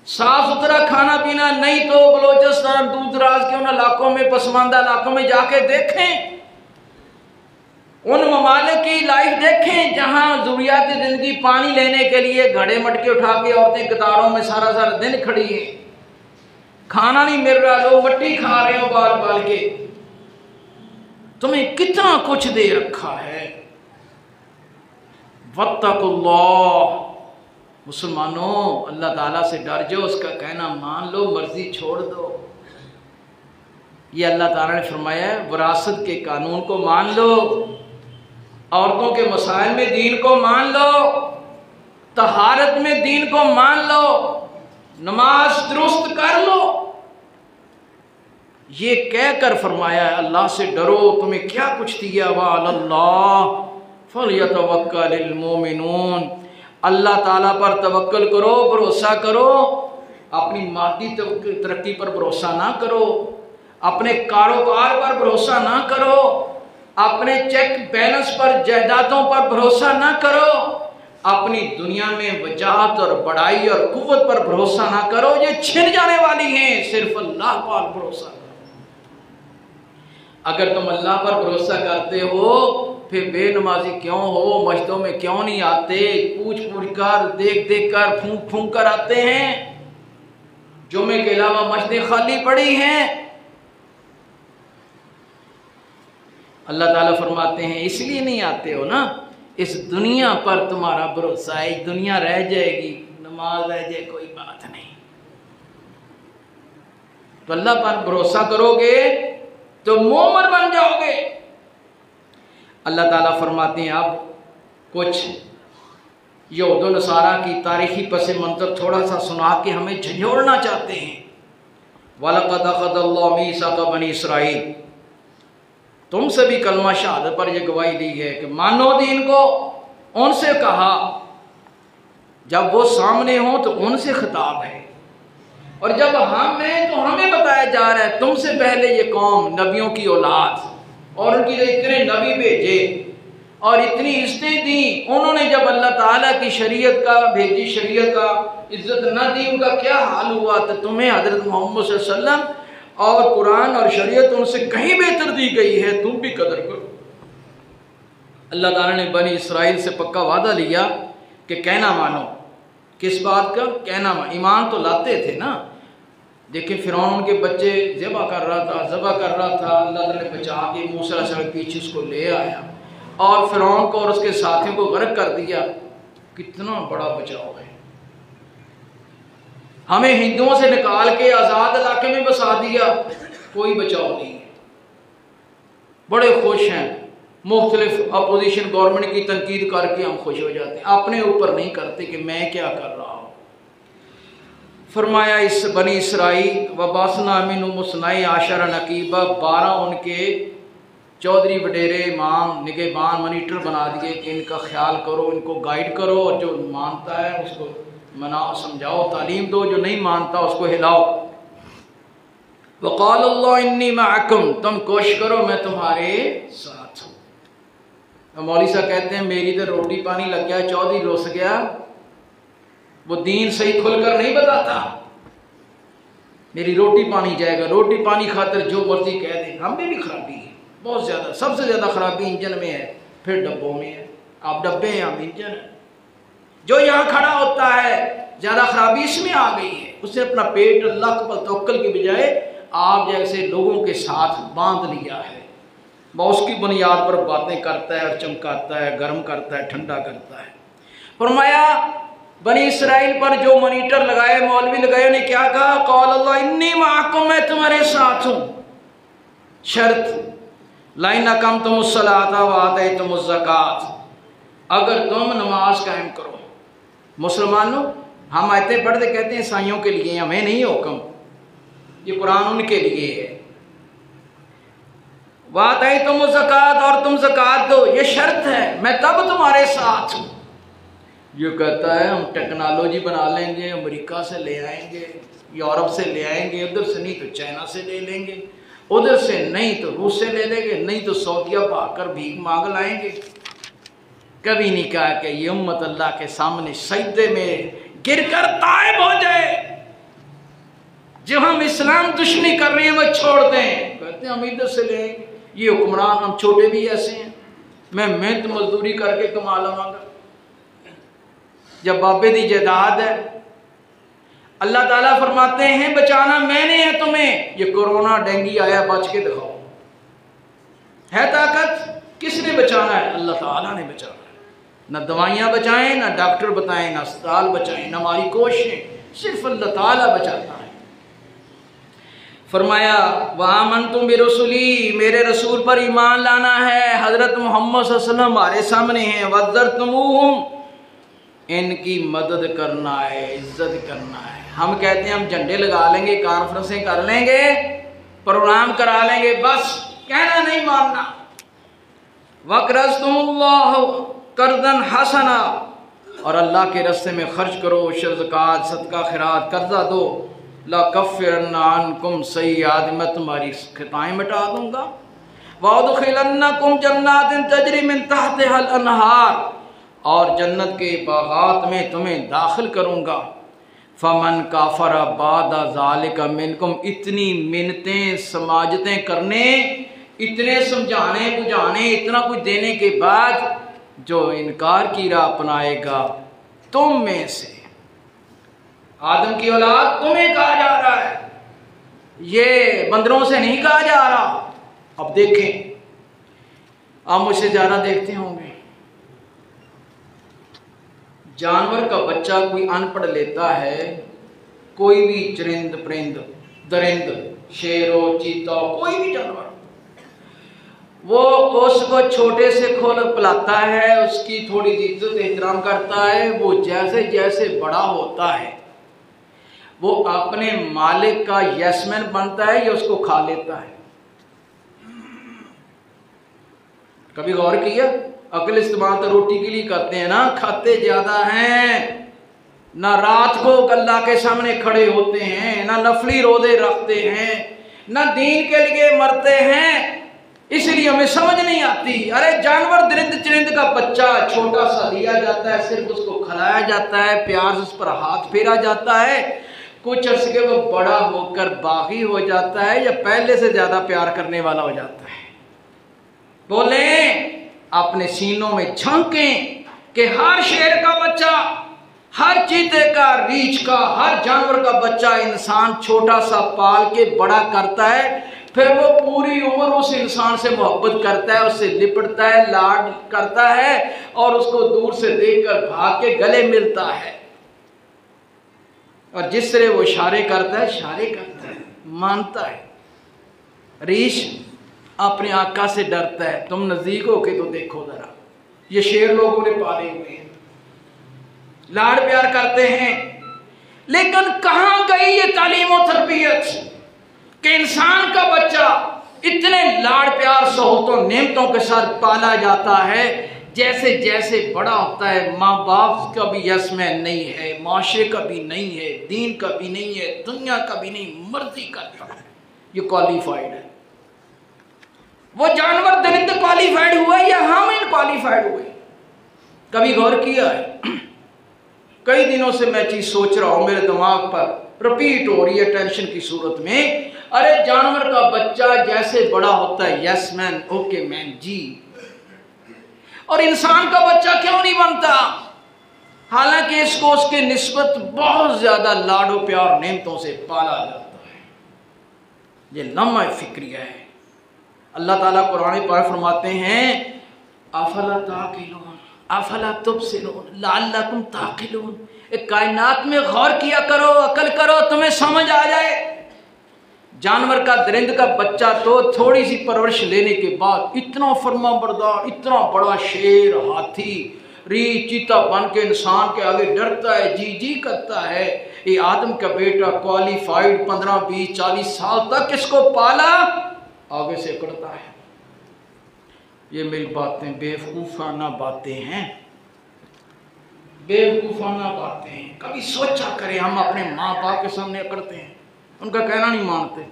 साफ सुथरा खाना पीना नहीं तो बलोचिस्तान, दूर दराज के उन इलाकों में, पसमानदा इलाकों में जाके देखें, उन ममालिक की लाइफ देखें जहां ज़रूरियात जिंदगी पानी लेने के लिए घड़े मटके उठा के औरतें कतारों में सारा सारा दिन खड़ी हैं, खाना नहीं मिल रहा, लोग मट्टी खा रहे हो बाल बाल के। तुम्हें कितना कुछ दे रखा है। वत्तकुल्लाह, मुसलमानों अल्लाह ताला से डर जाओ, उसका कहना मान लो, मर्जी छोड़ दो। ये अल्लाह ताला ने फरमाया है, विरासत के कानून को मान लो, औरतों के मसाइल में दीन को मान लो, तहारत में दीन को मान लो, नमाज दुरुस्त कर लो। ये कहकर फरमाया है अल्लाह से डरो, तुम्हें क्या कुछ दिया, वअलल्लाह फलयतवक्कलिल मोमिनून। अल्लाह ताला पर तवक्कल करो, भरोसा करो। अपनी मादी तरक्की पर भरोसा ना करो, अपने कारोबार पर भरोसा ना करो, अपने चेक बैलेंस पर, जायदादों पर भरोसा ना करो, अपनी दुनिया में वजाहत और बड़ाई और कुव्वत पर भरोसा ना करो, ये छिन जाने वाली हैं। सिर्फ अल्लाह पर भरोसा करो। अगर तुम अल्लाह पर भरोसा करते हो, फिर बेनमाजी क्यों हो, मस्जिदों में क्यों नहीं आते, पूछ पूछ कर, देख देख कर, फूंक फूंक कर आते हैं। जुमे के अलावा मस्जिदें खाली पड़ी हैं। अल्लाह ताला फरमाते हैं इसलिए नहीं आते हो ना, इस दुनिया पर तुम्हारा भरोसा है, दुनिया रह जाएगी, नमाज रह जाए कोई बात नहीं। तो अल्लाह पर भरोसा करोगे तो मोमिन बन जाओगे। अल्लाह ताला फरमाते हैं अब कुछ यहूद व नसारा की तारीखी पस मंजर थोड़ा सा सुना के हमें झंझोड़ना चाहते हैं। वलक़द अख़ज़ल्लाहु मीसाक़ बनी इसराईल, तुमसे भी कलमा शहादत पर यह गवाही दी है कि मानो दीन को। उनसे कहा, जब वो सामने हो तो उनसे खिताब है, और जब हम हैं तो हमें बताया जा रहा है तुमसे पहले ये कौम नबियों की औलाद, और उनकी इतने नबी भेजे और इतनी इज्जतें दी, उन्होंने जब अल्लाह ताला की शरीयत का भेजी, शरीयत का इज्जत न दी, उनका क्या हाल हुआ। तो तुम्हें हजरत मोहम्मद सल्लल्लाहु अलैहि वसल्लम और कुरान और शरीयत उनसे कहीं बेहतर दी गई है, तुम भी कदर करो। अल्लाह ताला ने बनी इसराइल से पक्का वादा लिया कि कहना मानो। किस बात का कहना मानो? ईमान तो लाते थे ना। देखिए फिरौन उनके बच्चे ज़बह कर रहा था, अल्लाह ताला ने बचा के मूसा अलैहिस्सलाम पीछे उसको ले आया और फिरौन को और उसके साथियों को गर्क कर दिया। कितना बड़ा बचाव है। हमें हिंदुओं से निकाल के आज़ाद इलाके में बसा दिया, कोई बचाव नहीं है। बड़े खुश हैं, मुख्तलिफ अपोजिशन गवर्नमेंट की तनकीद करके हम खुश हो जाते हैं, अपने ऊपर नहीं करते कि मैं क्या कर रहा हूँ। फरमाया इस बनी इसराइल वबासना मिनहुम मुस्नाई आशरा नकीबा, 12 उनके चौधरी वडेरे इमाम निगहबान मॉनिटर बना दिए कि इनका ख्याल करो, इनको गाइड करो, और जो मानता है उसको मनाओ, समझाओ, तालीम दो, जो नहीं मानता उसको हिलाओ। वक़ाल अल्लाह इन्नी मअकुम, तुम कोशिश करो मैं तुम्हारे साथ हूँ। मौलवी साहब कहते हैं मेरी तो रोटी पानी लग गया, चौधरी रुस गया, वो दीन सही खुलकर नहीं बताता, मेरी रोटी पानी जाएगा। रोटी पानी खातर जो मर्जी कह दे। हम में भी खराबी है बहुत ज़्यादा, सबसे ज़्यादा खराबी इंजन में है, फिर डब्बों में है। आप डब्बे हैं, हम इंजन है। जो यहाँ खड़ा होता है ज़्यादा खराबी इसमें आ गई है। उसने अपना पेट अल्लाह पर तवक्कुल के बजाय आप जैसे लोगों के साथ बांध लिया है। वह उसकी बुनियाद पर बातें करता है और चमकाता है, गर्म करता है, ठंडा करता है। फरमाया बनी इसराइल पर जो मॉनिटर लगाए, मौलवी लगाए, उन्हें क्या कहा? क़ाल अल्लाह इन्नी मअकुम, मैं तुम्हारे साथ हूँ। शर्त लाइन कम तुम सलाता वाते तुम ज़कात, अगर तुम नमाज कायम करो। मुसलमानों, हम आयतें पढ़ते कहते हैं ईसाइयों के लिए, हमें नहीं हुक्म, ये कुरान उनके लिए है। वाते तुम ज़कात, और तुम ज़कात दो, ये शर्त है, मैं तब तुम्हारे साथ हूँ। ये कहता है हम टेक्नोलॉजी बना लेंगे, अमेरिका से ले आएंगे, यूरोप से ले आएंगे, उधर से नहीं तो चाइना से ले लेंगे, उधर से नहीं तो रूस से ले लेंगे, नहीं तो सऊदिया भागकर भीख मांग लाएंगे। कभी नहीं कहा कि ये उम्मत अल्लाह के सामने सजदे में गिरकर तायब हो जाए। जो हम इस्लाम दुश्मनी कर रहे हैं वो छोड़ दें, कहते हैं हम इधर से ले आएंगे। ये हुक्मरान, हम छोटे भी ऐसे हैं, मैं मेहनत मजदूरी करके कमा लवांगा। जब बाबे दी जायदाद है, अल्लाह ताला फरमाते हैं बचाना मैंने है तुम्हें। ये कोरोना डेंगू आया, बच के दिखाओ। है ताकत, किसने बचाना है? अल्लाह ताला ने बचाना है। ना दवाइयाँ बचाएं, ना डॉक्टर बताएं, ना अस्पताल बचाएं, ना हमारी कोशिशें, सिर्फ अल्लाह ताला बचाता है। फरमाया वामन तुम बिरसुली, मेरे रसूल पर ईमान लाना है। हजरत मोहम्मद सल्लल्लाहु अलैहि वसल्लम हमारे सामने हैं। वज़र तुमुहुम, इनकी मदद करना है, इज्जत करना है। हम कहते हैं हम झंडे लगा लेंगे, कॉन्फ्रेंसें कर लेंगे, प्रोग्राम करा लेंगे, बस कहना नहीं मानना। वक़रज़तुमुल्लाह कर्ज़न हसना, और अल्लाह के रास्ते में खर्च करो, ज़कात, सदका, खैरात, कर्जा दो। ला कफ़िरन्ना अन्कुम सय्यात, मैं तुम्हारी खताएं मिटा दूंगा। वअदखिलन्नकुम जन्नातिन तजरी मिन तहतिहल अनहार, और जन्नत के बागात में तुम्हें दाखिल करूंगा। फमन काफरा बादा ज़ालिका मिनकुम, इतनी मिन्नतें समाजतें करने, इतने समझाने बुझाने, इतना कुछ देने के बाद जो इनकार की राह अपनाएगा तुम में से, आदम की औलाद तुम्हें कहा जा रहा है, ये बंदरों से नहीं कहा जा रहा। अब देखें, आप मुझसे ज्यादा देखते होंगे, जानवर का बच्चा कोई अनपढ़ लेता है, कोई भी चरिंद परिंद, दरिंद, शेरो, चीता, कोई भी जानवर, वो उसको छोटे से खोल पिलाता है, उसकी थोड़ी इज्जत एहतराम करता है। वो जैसे जैसे बड़ा होता है वो अपने मालिक का यशमैन बनता है या उसको खा लेता है। कभी गौर किया? अकल इस्तेमाल तो रोटी के लिए करते हैं ना, खाते ज्यादा हैं, ना रात को अल्लाह के सामने खड़े होते हैं, ना नफली रोजे रखते हैं, ना दीन के लिए मरते हैं, इसलिए हमें समझ नहीं आती। अरे जानवर दरिंद चरिंद का बच्चा छोटा सा लिया जाता है, सिर्फ उसको खिलाया जाता है, प्यार से उस पर हाथ फेरा जाता है, कुछ अर्से के वो बड़ा होकर बागी हो जाता है या पहले से ज्यादा प्यार करने वाला हो जाता है। बोले अपने सीनों में झांकें कि हर शेर का बच्चा, हर चीते का, रीछ का, हर जानवर का बच्चा इंसान छोटा सा पाल के बड़ा करता है, फिर वो पूरी उम्र उस इंसान से मोहब्बत करता है, उससे लिपटता है, लाड करता है और उसको दूर से देखकर भाग के गले मिलता है। और जिस तरह वो इशारे करता है, इशारे करता है, मानता है। रीछ अपने आका से डरता है। तुम नजदीक होके तो देखो जरा, ये शेर लोगों ने पाले हुए हैं, लाड प्यार करते हैं, लेकिन कहां गई ये तालीम और तरबियत कि इंसान का बच्चा इतने लाड प्यार सहूलतों नेमतों के साथ पाला जाता है, जैसे जैसे बड़ा होता है माँ बाप का भी यशमैन नहीं है, माशरे का भी नहीं है, दीन का भी नहीं है, दुनिया का भी नहीं, मर्जी करता है, ये क्वालिफाइड है। वो जानवर दरिंद क्वालिफाइड हुआ या हम इनक्वालिफाइड हुए? कभी गौर किया है? कई दिनों से मैं चीज सोच रहा हूं, मेरे दिमाग पर रिपीट हो रही है टेंशन की सूरत में। अरे जानवर का बच्चा जैसे बड़ा होता है, यस मैन, ओके मैन जी, और इंसान का बच्चा क्यों नहीं बनता? हालांकि इसको उसके निस्बत बहुत ज्यादा लाडो प्यार नेमतों से पाला जाता है। ये लम्हा फिक्रिया है। अल्लाह ताला कुरान पर फरमाते हैं अफला ताकिलून अफला तुबसिरून लअल्लकुम ताकिलून, कायनात में गौर किया करो, अकल करो, तुम्हें समझ आ जाए। जानवर का, दरिंद का बच्चा तो थोड़ी सी परवरिश लेने के बाद इतना फर्मा बरदार, इतना बड़ा शेर, हाथी, रीछ, चीता बन के इंसान के आगे डरता है, जी जी करता है। ये आदम का बेटा क्वालिफाइड 15, 20, 40 साल तक इसको पाला, आगे से अकड़ता है। ये मेरी बातें बेवकूफाना बातें हैं, बेवकूफाना बातें हैं। कभी सोचा करें, हम अपने माँ बाप के सामने अकड़ते हैं, उनका कहना नहीं मानते,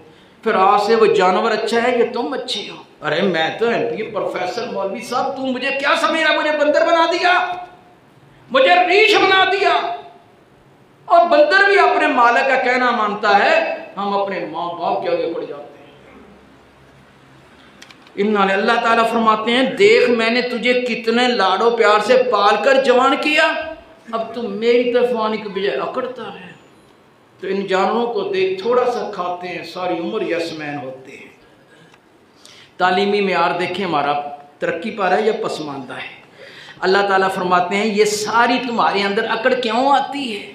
फिर आज से वो जानवर अच्छा है या तुम अच्छी हो। अरे मैं तो एमपी प्रोफेसर मौलवी साहब, तू मुझे क्या समझ रहा, मुझे बंदर बना दिया, मुझे रीछ बना दिया। और बंदर भी अपने मालिक का कहना मानता है, हम अपने माँ बाप के आगे पड़ जाते हैं। अल्लाह ताला फरमाते हैं, देख मैंने तुझे कितने लाडो प्यार से पाल कर जवान किया, अब तुम मेरी तरफ आने के बजाय अकड़ता है। तो इन जानवरों को देख, थोड़ा सा खाते हैं, सारी उम्र यसमैन होते हैं। तालीमी मेयार देखें हमारा तरक्की पा रहा है या पसमानदा है। अल्लाह ताला फरमाते हैं, ये सारी तुम्हारे अंदर अकड़ क्यों आती है,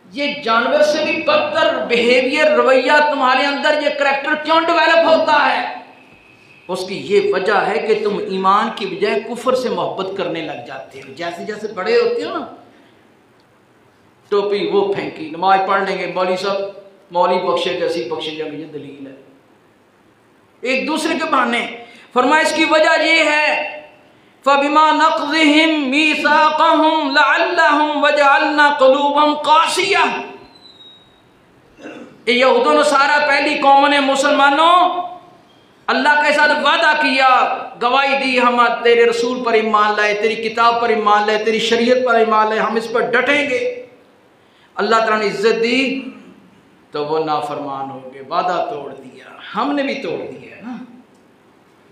ये जानवर से भी बदतर बिहेवियर, रवैया तुम्हारे अंदर, ये करैक्टर क्यों डेवलप होता है, उसकी ये वजह है कि तुम ईमान की बजाय कुफर से मोहब्बत करने लग जाते हो। जैसे जैसे बड़े होते हो ना, टोपी वो फेंकी, नमाज पढ़ लेंगे, मौली साहब मौली बख्शे कैसी बख्शे जाएंगे, ये दलील है, एक दूसरे के बहाने। फरमाया इसकी वजह ये है, फबिमा नक़ज़िहिम मीसाक़हुम लअल्लहुम वजअलना क़ुलूबहुम क़ासिया। यहूद व नसारा पहली कौम ने मुसलमानों अल्लाह के साथ वादा किया, गवाही दी, हम तेरे रसूल पर ईमान लाए, तेरी किताब पर ईमान लाए, तेरी शरीयत पर ईमान लाए, हम इस पर डटेंगे। अल्लाह ताला ने इज्जत दी तो वो नाफरमान हो गए, वादा तोड़ दिया। हमने भी तोड़ दिया है ना,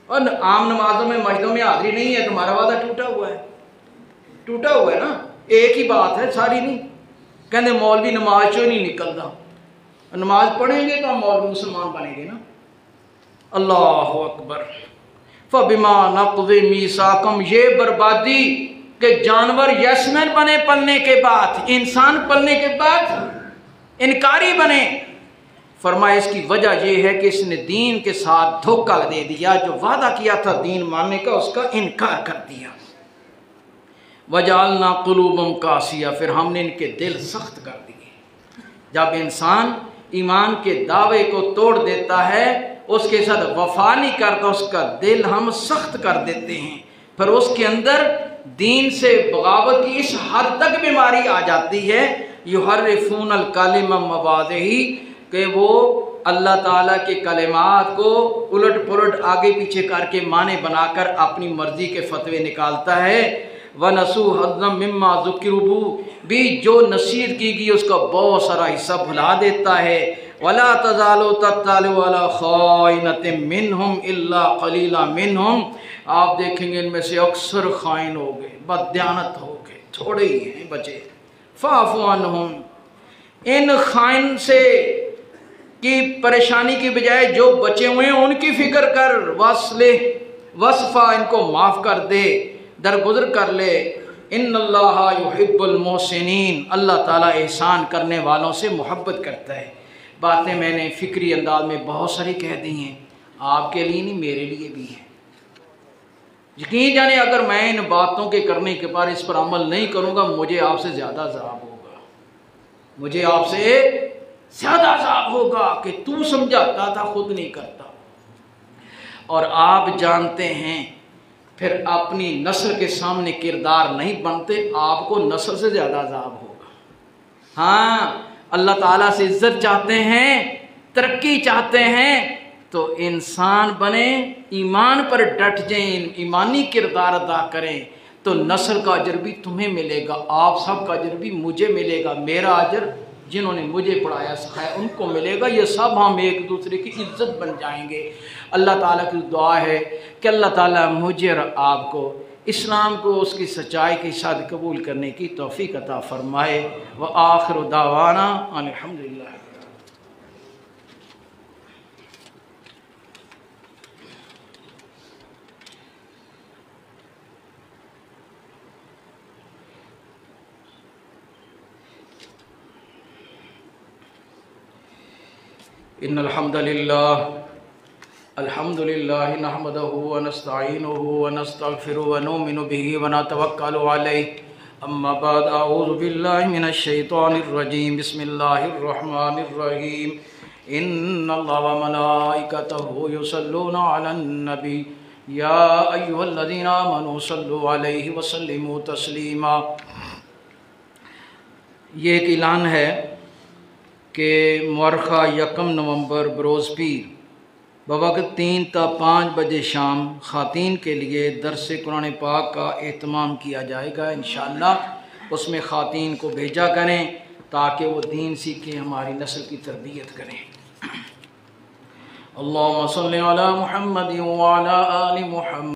और आम नमाजों में मस्जिदों में हाजिरी नहीं है, तुम्हारा वादा टूटा हुआ है, टूटा हुआ है ना। एक ही बात है, सारी नहीं। कहते मौलवी नमाज चो नहीं निकलता, नमाज पढ़ेंगे तो हम मौलवी मुसलमान बनेंगे ना। अल्लाह अकबर। फबिमा नक़ज़िहिम मीसाक़हुम, ये बर्बादी के जानवर यसमैन बने पलने के बाद, इंसान पलने के बाद इनकारी बने। फरमाया इसकी वजह यह है कि इसने दीन के साथ धोखा दे दिया, जो वादा किया था दीन मानने का उसका इनकार कर दिया। वजअलना क़ुलूबहुम क़ासिया, फिर हमने इनके दिल सख्त कर दिए। जब इंसान ईमान के दावे को तोड़ देता है, उसके साथ वफा नहीं करता, उसका दिल हम सख्त कर देते हैं, फिर उसके अंदर दीन से बगावत की इस हद तक बीमारी आ जाती है, युहर्रिफूनल कलिमा मवादिही, कि वो अल्लाह ताला के कलिमात को उलट पुलट आगे पीछे करके माने बनाकर अपनी मर्जी के फतवे निकालता है। वनसू हज़्ज़म मिम्मा ज़ुकिरू भी, जो नसीहत की गई उसका बहुत सारा हिस्सा भुला देता है। वला तज़ालु तत्तलिउ अला खाइनतिन मिनहुम इल्ला क़लीला मिनहुम, आप देखेंगे इनमें से अक्सर खाइन हो गए, बददियानत हो गए, थोड़े ही हैं बचे। फ़अफ़ु अन्हुम, इन खाइन से की परेशानी की बजाय जो बचे हुए हैं उनकी फिक्र कर, वसफ़ा, इनको माफ़ कर दे, दरगुजर कर ले। इन्नल्लाहा युहिब्बुल मोहसिनीन, अल्लाह ताला एहसान करने वालों से मोहब्बत करता है। बातें मैंने फ़िक्री अंदाज में बहुत सारी कह दी हैं, आपके लिए नहीं मेरे लिए भी है। यकीन जाने अगर मैं इन बातों के करने के बाद इस पर अमल नहीं करूँगा, मुझे आपसे ज़्यादा अज़ाब होगा, मुझे आपसे ज़्यादा अज़ाब होगा कि तू समझाता था खुद नहीं करता। और आप जानते हैं फिर अपनी नस्ल के सामने किरदार नहीं बनते, आपको नस्ल से ज़्यादा अज़ाब होगा। हाँ, अल्लाह ताला से इज्जत चाहते हैं, तरक्की चाहते हैं, तो इंसान बने, ईमान पर डट जाएं, ईमानी किरदार अदा करें, तो नस्ल का अजर भी तुम्हें मिलेगा, आप सब का अजर भी मुझे मिलेगा, मेरा अजर जिन्होंने मुझे पढ़ाया सिखाया उनको मिलेगा। ये सब हम एक दूसरे की इज्जत बन जाएंगे। अल्लाह ताला की दुआ है कि अल्लाह ताला मुझे और आपको इस्लाम को उसकी सच्चाई के साथ कबूल करने की तौफीक अता फरमाए। व आखिर दावाना अल्हम्दुलिल्लाह। इन्नल हम्दुलिल्लाह नहमदुहु व नस्तईनुहु व नस्तगफिरुहु व नुमिनु बिही व नतवक्कलु अलैहि। अम्मा बाद, अऊज़ु बिल्लाहि मिनश शैतानिर रजीम। बिस्मिल्लाहिर रहमानिर रहीम। इन्नल्लाह व मलाइकतहु युसल्लूना अलन नबी या अय्युहल्लज़ीना आमनू सल्लु अलैहि व सल्लिमू तस्लीमा। ये एक ऐलान है कि मुअर्रखा 1 नवंबर बरोज़ पीर बवक्त 3 ता 5 बजे शाम ख़ातीन के लिए दर्स कुरान पाक का एहतमाम किया जाएगा इंशाअल्लाह। उसमें ख़ातीन को भेजा करें ताकि वो दीन सीखें, हमारी नस्ल की तरबियत करें। अल्लाहुम्मा सल्लि अला मुहम्मद व अला आलि मुहम्मद।